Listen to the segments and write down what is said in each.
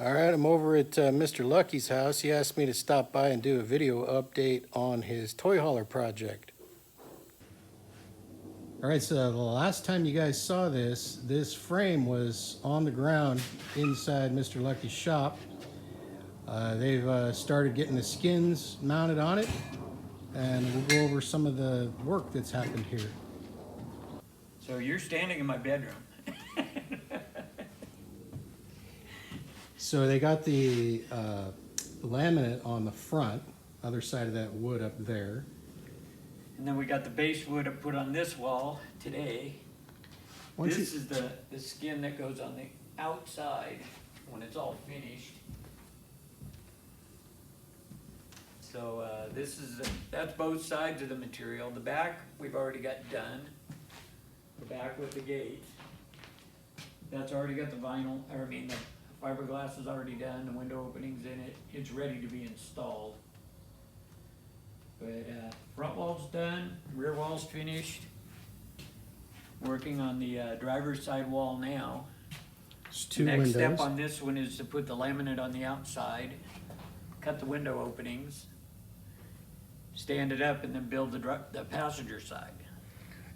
All right, I'm over at Mr. Lucky's house. He asked me to stop by and do a video update on his toy hauler project. All right, so the last time you guys saw this frame was on the ground inside Mr. Lucky's shop. They've started getting the skins mounted on it, and we'll go over some of the work that's happened here. So you're standing in my bedroom. So they got the laminate on the front, other side of that wood up there. And then we got the base wood put on this wall today. This is the skin that goes on the outside when it's all finished. So that's both sides of the material. The back we've already got done. The back with the gate. That's already got the vinyl, the fiberglass is already done, the window openings in it. It's ready to be installed. But front wall's done, rear wall's finished. Working on the driver's side wall now. It's two Next windows. step on this one is to put the laminate on the outside, cut the window openings, stand it up, and then build the passenger side.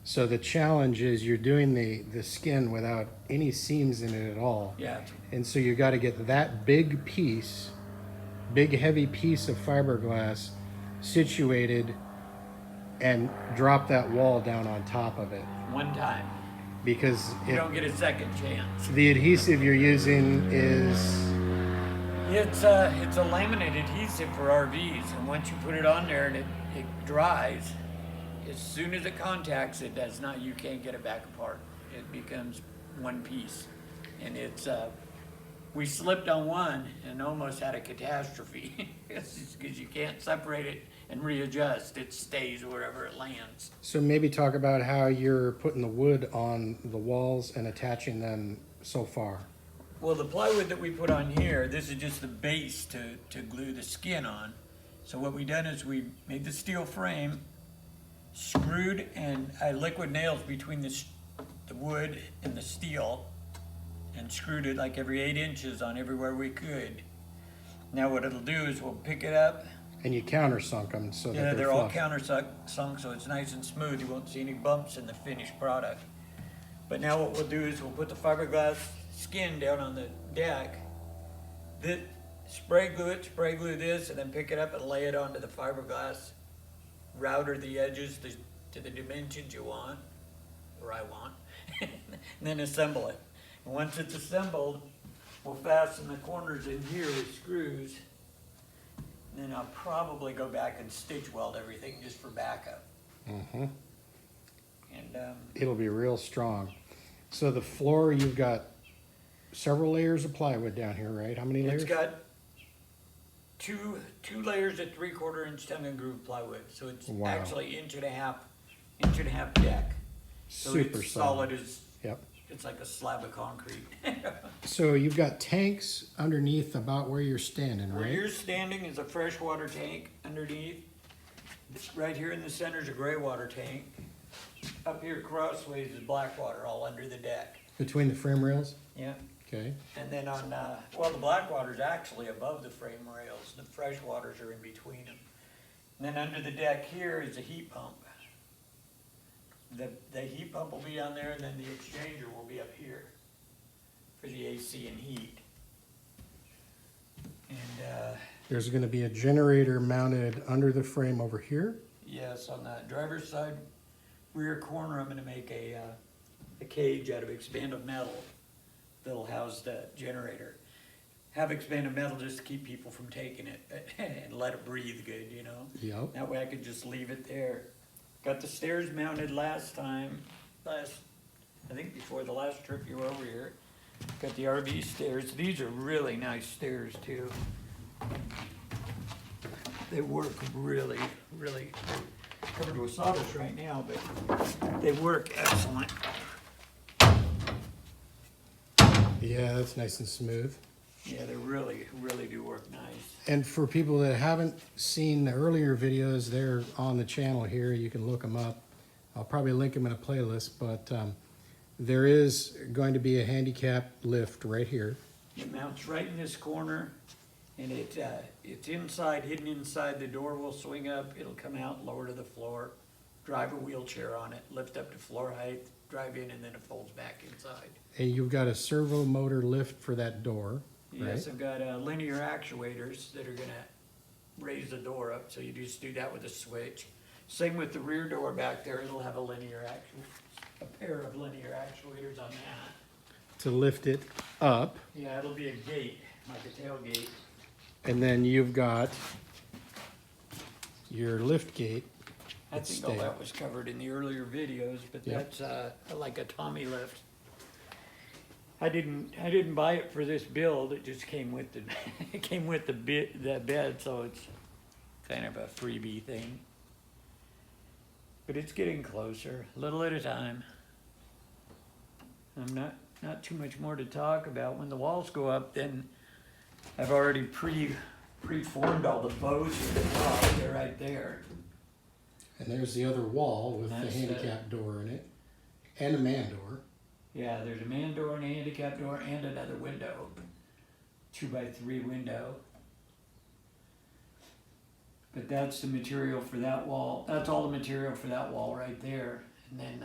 So the challenge is you're doing the skin without any seams in it at all. Yeah. And so you got to get that big heavy piece of fiberglass situated and drop that wall down on top of it. One time. Because You don't get a second chance. the adhesive you're using is... It's a laminate adhesive for RVs, and once you put it on there and it dries, as soon as it contacts, you can't get it back apart. It becomes one piece. And we slipped on one and almost had a catastrophe because you can't separate it and readjust. It stays wherever it lands. So maybe talk about how you're putting the wood on the walls and attaching them so far. Well, the plywood that we put on here, this is just the base to glue the skin on. So what we done is we made the steel frame, screwed, and I liquid nails between the wood and the steel, and screwed it like every 8 inches on everywhere we could. Now what it'll do is we'll pick it up. And you countersunk them so that They're all flush. countersunk, so it's nice and smooth. You won't see any bumps in the finished product. But now what we'll do is we'll put the fiberglass skin down on the deck, spray glue this, and then pick it up and lay it onto the fiberglass, router the edges to the dimensions you want, or I want, and then assemble it. And once it's assembled, we'll fasten the corners in here with screws. And then I'll probably go back and stitch weld everything just for backup. Mm-hmm. And It'll be real strong. So the floor, you've got several layers of plywood down here, right? How many layers? it's got two layers of 3/4 inch tongue and groove plywood. So it's Wow. actually inch and a half deck. So Super it's solid as, Yep. it's like a slab of concrete. So you've got tanks underneath about where you're standing, Where right? you're standing is a freshwater tank underneath. Right here in the center is a gray water tank. Up here crossways is black water all under the deck. Between the frame rails? Yeah. Okay. And then the black water's actually above the frame rails. The fresh waters are in between them. And then under the deck here is a heat pump. The heat pump will be on there, and then the exchanger will be up here for the AC and heat. And There's going to be a generator mounted under the frame over here. yes, on the driver's side rear corner, I'm going to make a cage out of expanded metal that'll house the generator. Have expanded metal just to keep people from taking it and let it breathe good, you know? Yep. That way I could just leave it there. Got the stairs mounted I think before the last trip you were over here. Got the RV stairs. These are really nice stairs too. They work really, really, covered with sawdust right now, but they work excellent. Yeah, that's nice and smooth. Yeah, they really, really do work nice. And for people that haven't seen the earlier videos, they're on the channel here. You can look them up. I'll probably link them in a playlist, but there is going to be a handicap lift right here. It mounts right in this corner, and it's inside, hidden inside. The door will swing up, it'll come out, lower to the floor, drive a wheelchair on it, lift up to floor height, drive in, and then it folds back inside. And you've got a servo motor lift for that door, Yes, right? I've got linear actuators that are gonna raise the door up, so you just do that with a switch. Same with the rear door back there, it'll have a a pair of linear actuators on that. To lift it up. Yeah, it'll be a gate, like a tailgate. And then you've got your lift gate. I It's think all stable. that was covered in the earlier videos, but Yep. that's like a Tommy lift. I didn't buy it for this build. It just came with the it came with the bed, so it's kind of a freebie thing. But it's getting closer, a little at a time. I'm not too much more to talk about. When the walls go up, then I've already preformed all the bows for the top. They're right there. And there's the other wall with the That's handicap door in it, and a man door. Yeah, there's a man door and a handicap door and another window. 2x3 window. But that's the material for that wall. That's all the material for that wall right there. And then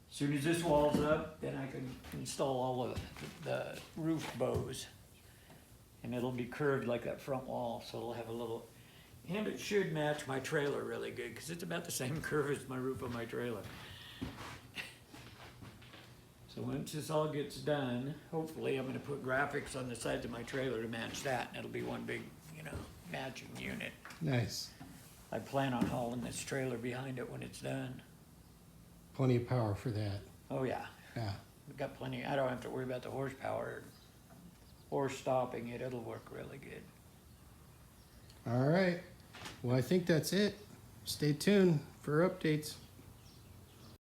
as soon as this wall's up, then I can install all of the roof bows. And it'll be curved like that front wall, so it'll have a little, and it should match my trailer really good, because it's about the same curve as my roof of my trailer. So once this all gets done, hopefully I'm gonna put graphics on the sides of my trailer to match that, and it'll be one big, matching unit. Nice. I plan on hauling this trailer behind it when it's done. Plenty of power for that. Oh yeah, Yeah. we've got plenty, I don't have to worry about the horsepower or stopping it, it'll work really good. All right. Well, I think that's it. Stay tuned for updates.